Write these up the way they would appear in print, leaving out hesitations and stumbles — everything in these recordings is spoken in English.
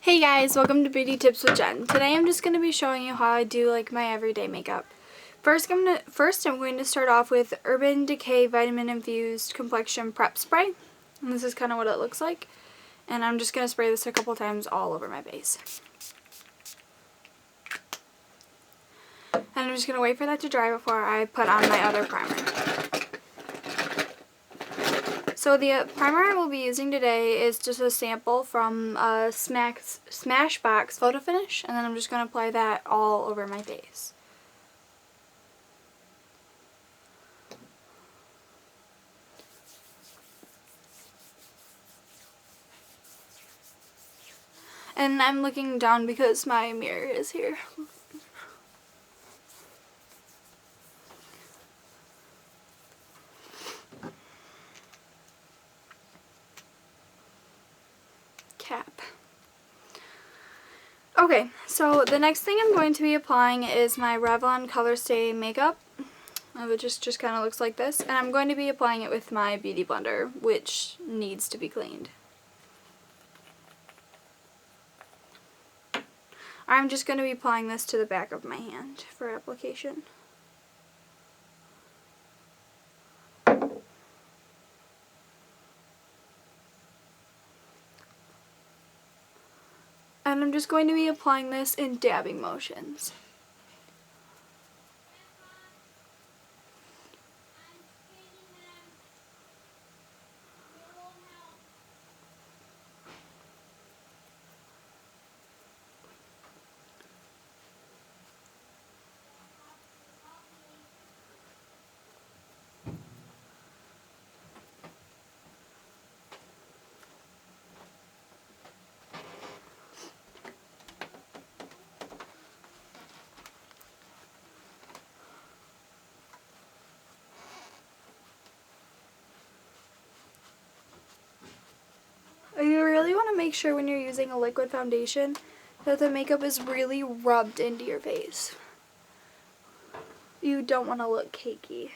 Hey guys, welcome to Beauty Tips with Jen. Today I'm just going to be showing you how I do like my everyday makeup. First I'm going to start off with Urban Decay vitamin-infused complexion prep spray. And this is kind of what it looks like. And I'm just going to spray this a couple times all over my face. And I'm just going to wait for that to dry before I put on my other primer. So the primer I will be using today is just a sample from Smashbox Photo Finish, and then I'm just going to apply that all over my face. And I'm looking down because my mirror is here. Cap. Okay, so the next thing I'm going to be applying is my Revlon Colorstay makeup. It just kind of looks like this. And I'm going to be applying it with my Beauty Blender, which needs to be cleaned. I'm just going to be applying this to the back of my hand for application. And I'm just going to be applying this in dabbing motions. You really want to make sure when you're using a liquid foundation that the makeup is really rubbed into your face. You don't want to look cakey.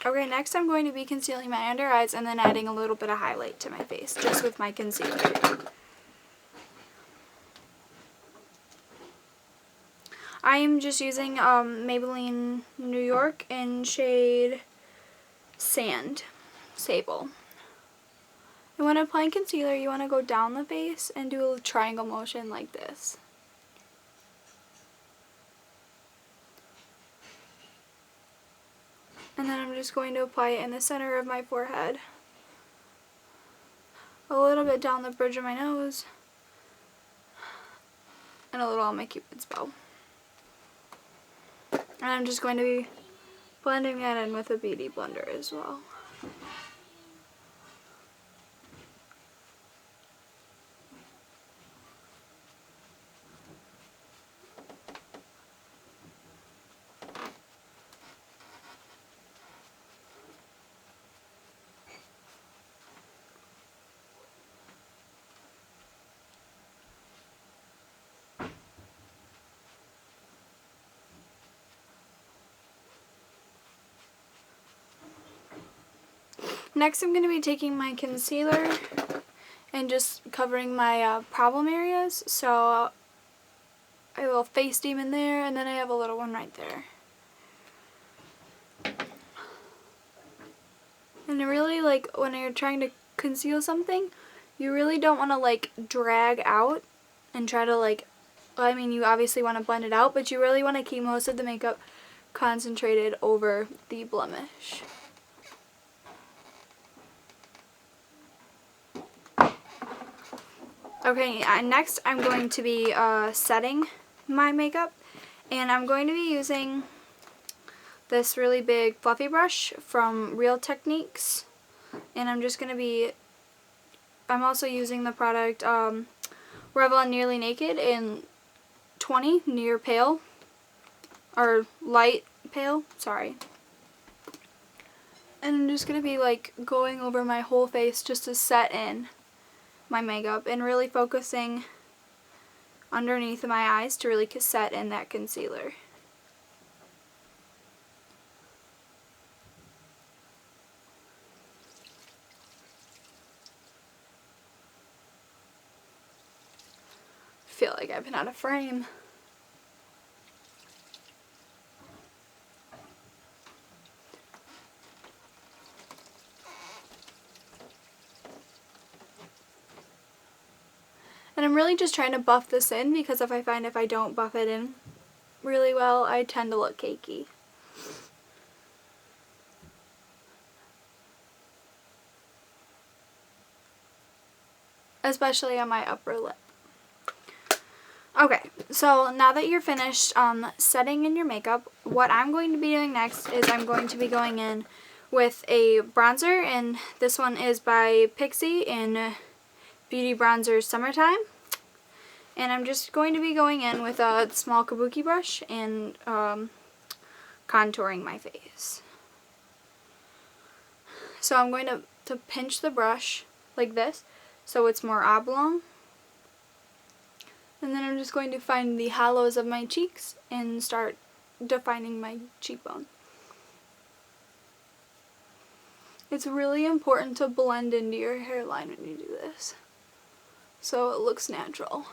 Okay, next I'm going to be concealing my under eyes and then adding a little bit of highlight to my face, just with my concealer. I am just using Maybelline New York in shade Sable. And when applying concealer, you want to go down the face and do a triangle motion like this. And then I'm just going to apply it in the center of my forehead. A little bit down the bridge of my nose. And a little on my Cupid's bow. And I'm just going to be blending that in with a Beauty Blender as well. Next I'm going to be taking my concealer and just covering my problem areas. So I have a face demon there, and then I have a little one right there. And I really like when you're trying to conceal something, you really don't want to like drag out and try to like, I mean you obviously want to blend it out, but you really want to keep most of the makeup concentrated over the blemish. Okay, next I'm going to be setting my makeup, and I'm going to be using this really big fluffy brush from Real Techniques, and I'm also using the product Revlon Nearly Naked in 20, Near Pale, or Light Pale, sorry. And I'm just going to be like going over my whole face just to set in my makeup and really focusing underneath my eyes to really set in that concealer. feel like I've been out of frame. And I'm really just trying to buff this in because if I don't buff it in really well, I tend to look cakey. Especially on my upper lip. Okay, so now that you're finished setting in your makeup, what I'm going to be doing next is I'm going to be going in with a bronzer, and this one is by Pixi in Beauty Bronzer Summertime. And I'm just going to be going in with a small kabuki brush and contouring my face. So I'm going to pinch the brush like this so it's more oblong. And then I'm just going to find the hollows of my cheeks and start defining my cheekbone. It's really important to blend into your hairline when you do this, so it looks natural.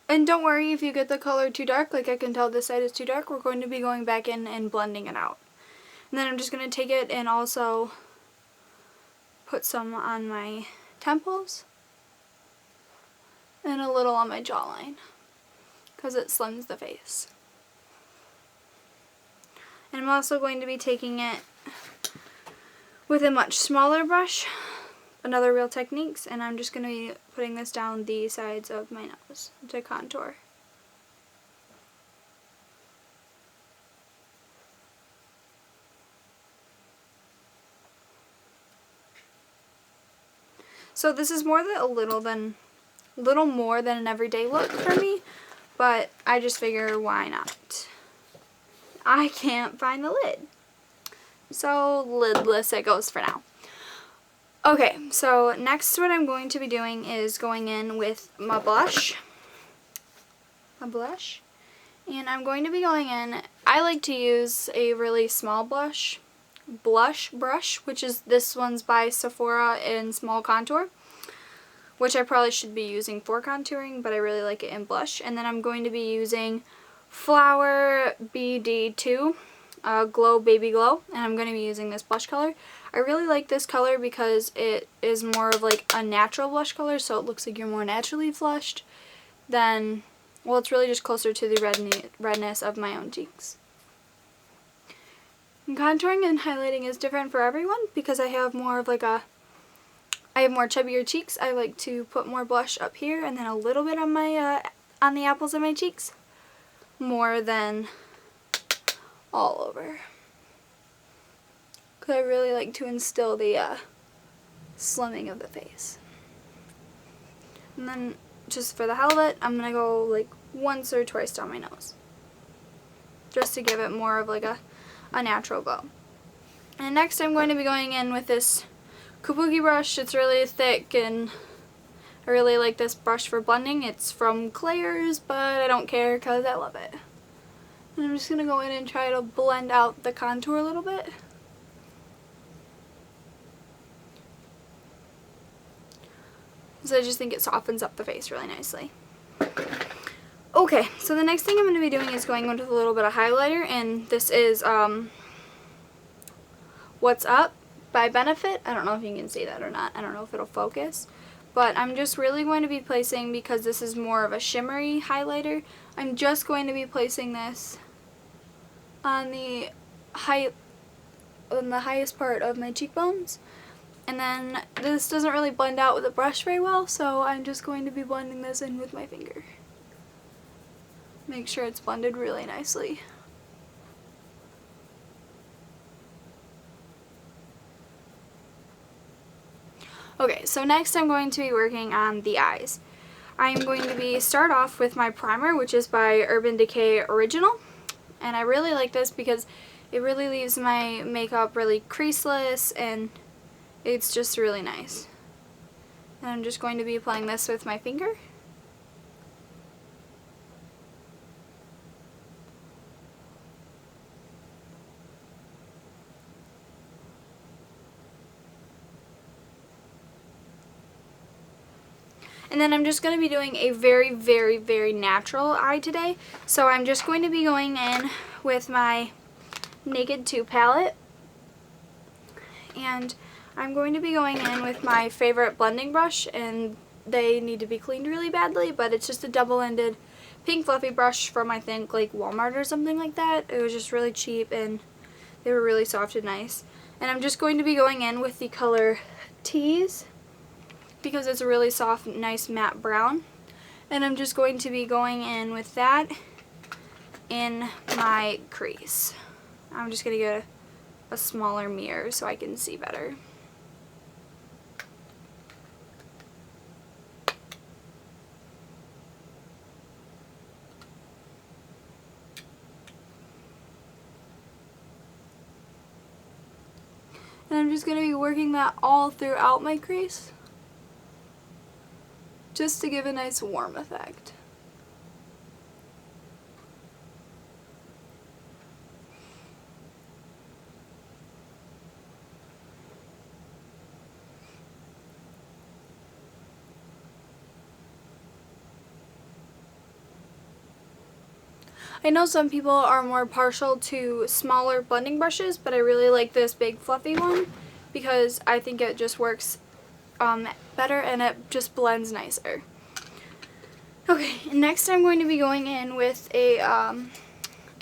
And don't worry if you get the color too dark, like I can tell this side is too dark, we're going to be going back in and blending it out. And then I'm just going to take it and also put some on my temples and a little on my jawline because it slims the face. And I'm also going to be taking it with a much smaller brush, another Real Techniques, and I'm just going to be putting this down the sides of my nose to contour. So this is more than a little more than an everyday look for me, but I just figure why not? I can't find the lid. So lidless it goes for now. Okay, so next what I'm going to be doing is going in with my blush. And I'm going to be going in, I like to use a really small blush brush, which is, this one's by Sephora in Small Contour, which I probably should be using for contouring, but I really like it in blush. And then I'm going to be using Flower BD2 Glow Baby Glow, and I'm going to be using this blush color. I really like this color because it is more of like a natural blush color, so it looks like you're more naturally flushed than, well, it's really just closer to the redness of my own cheeks. And contouring and highlighting is different for everyone because I have more of like I have more chubbier cheeks. I like to put more blush up here and then a little bit on my on the apples of my cheeks, more than all over. Because I really like to instill the slimming of the face. And then just for the hell of it, I'm going to go like once or twice down my nose, just to give it more of like a natural glow. And next I'm going to be going in with this kabuki brush. It's really thick and I really like this brush for blending. It's from Claire's, but I don't care because I love it. And I'm just going to go in and try to blend out the contour a little bit. So I just think it softens up the face really nicely. Okay, so the next thing I'm going to be doing is going in with a little bit of highlighter, and this is What's Up by Benefit. I don't know if you can see that or not. I don't know if it'll focus. But I'm just really going to be placing, because this is more of a shimmery highlighter, I'm just going to be placing this on the highest part of my cheekbones. And then this doesn't really blend out with a brush very well, so I'm just going to be blending this in with my finger. Make sure it's blended really nicely. Okay, so next I'm going to be working on the eyes. I'm going to start off with my primer, which is by Urban Decay Original. And I really like this because It really leaves my makeup really creaseless, and it's just really nice. And I'm just going to be applying this with my finger. And then I'm just going to be doing a very, very, very natural eye today. So I'm just going to be going in with my Naked 2 palette. And I'm going to be going in with my favorite blending brush. And they need to be cleaned really badly, but it's just a double-ended pink fluffy brush from, I think, like Walmart or something like that. It was just really cheap, and they were really soft and nice. And I'm just going to be going in with the color Tease, because it's a really soft, nice matte brown. And I'm just going to be going in with that in my crease. I'm just going to get a smaller mirror so I can see better. And I'm just going to be working that all throughout my crease, just to give a nice warm effect. I know some people are more partial to smaller blending brushes, but I really like this big fluffy one because I think it just works better and it just blends nicer. Okay, next I'm going to be going in with a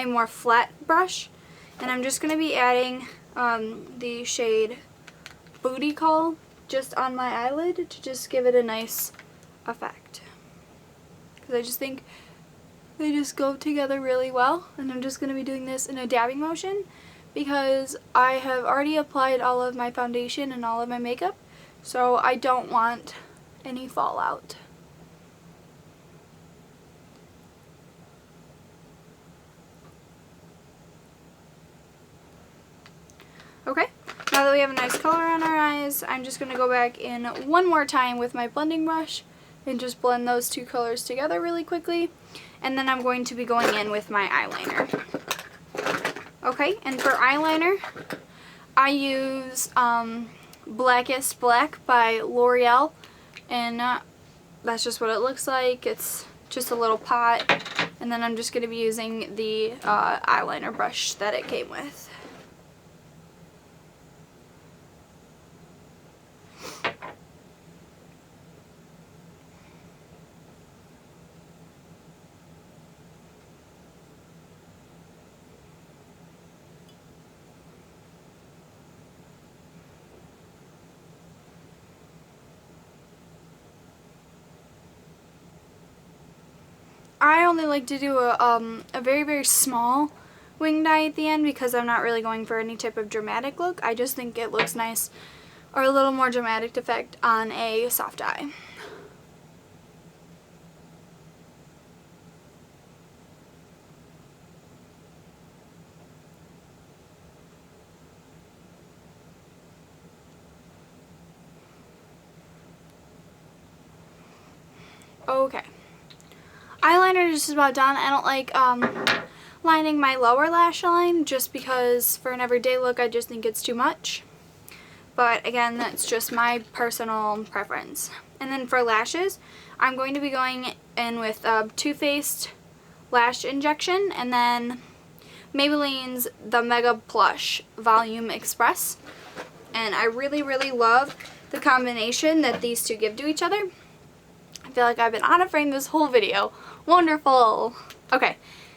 more flat brush, and I'm just going to be adding the shade Booty Call just on my eyelid to just give it a nice effect, because I just think they just go together really well. And I'm just going to be doing this in a dabbing motion because I have already applied all of my foundation and all of my makeup, so I don't want any fallout. Okay, now that we have a nice color on our eyes, I'm just going to go back in one more time with my blending brush and just blend those two colors together really quickly. And then I'm going to be going in with my eyeliner. Okay, and for eyeliner, I use Blackest Black by L'Oreal, and that's just what it looks like. It's just a little pot, and then I'm just going to be using the eyeliner brush that it came with. I only like to do a very, very small winged eye at the end because I'm not really going for any type of dramatic look. I just think it looks nice, or a little more dramatic effect on a soft eye. Okay. Eyeliner is just about done. I don't like lining my lower lash line just because for an everyday look I just think it's too much. But again, that's just my personal preference. And then for lashes, I'm going to be going in with Too Faced Lash Injection and then Maybelline's The Mega Plush Volume Express. And I really, really love the combination that these two give to each other. I feel like I've been out of frame this whole video. Wonderful! Okay,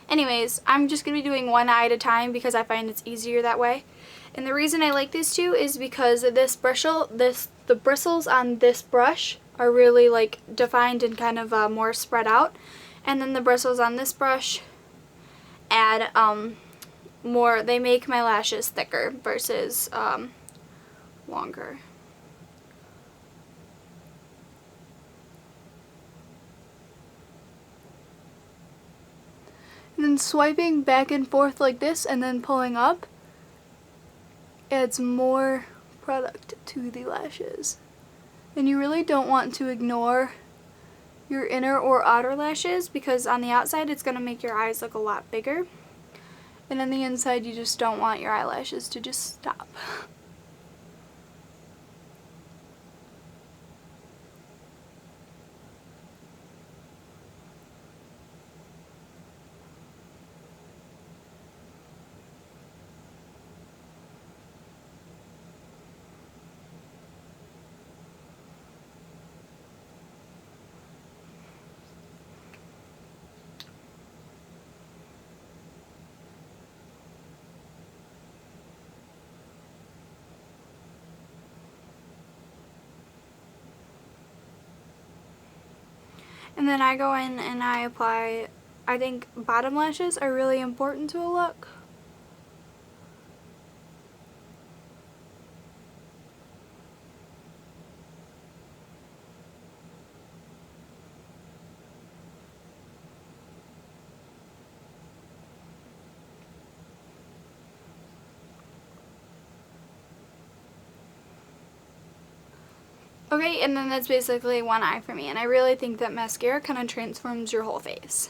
anyways, I'm just going to be doing one eye at a time because I find it's easier that way. And the reason I like these two is because this bristle, the bristles on this brush are really like defined and kind of more spread out. And then the bristles on this brush add more, they make my lashes thicker versus longer. And then swiping back and forth like this and then pulling up adds more product to the lashes. And you really don't want to ignore your inner or outer lashes, because on the outside it's going to make your eyes look a lot bigger. And on the inside you just don't want your eyelashes to just stop. And then I go in and I apply, I think bottom lashes are really important to a look. Okay, and then that's basically one eye for me, and I really think that mascara kind of transforms your whole face.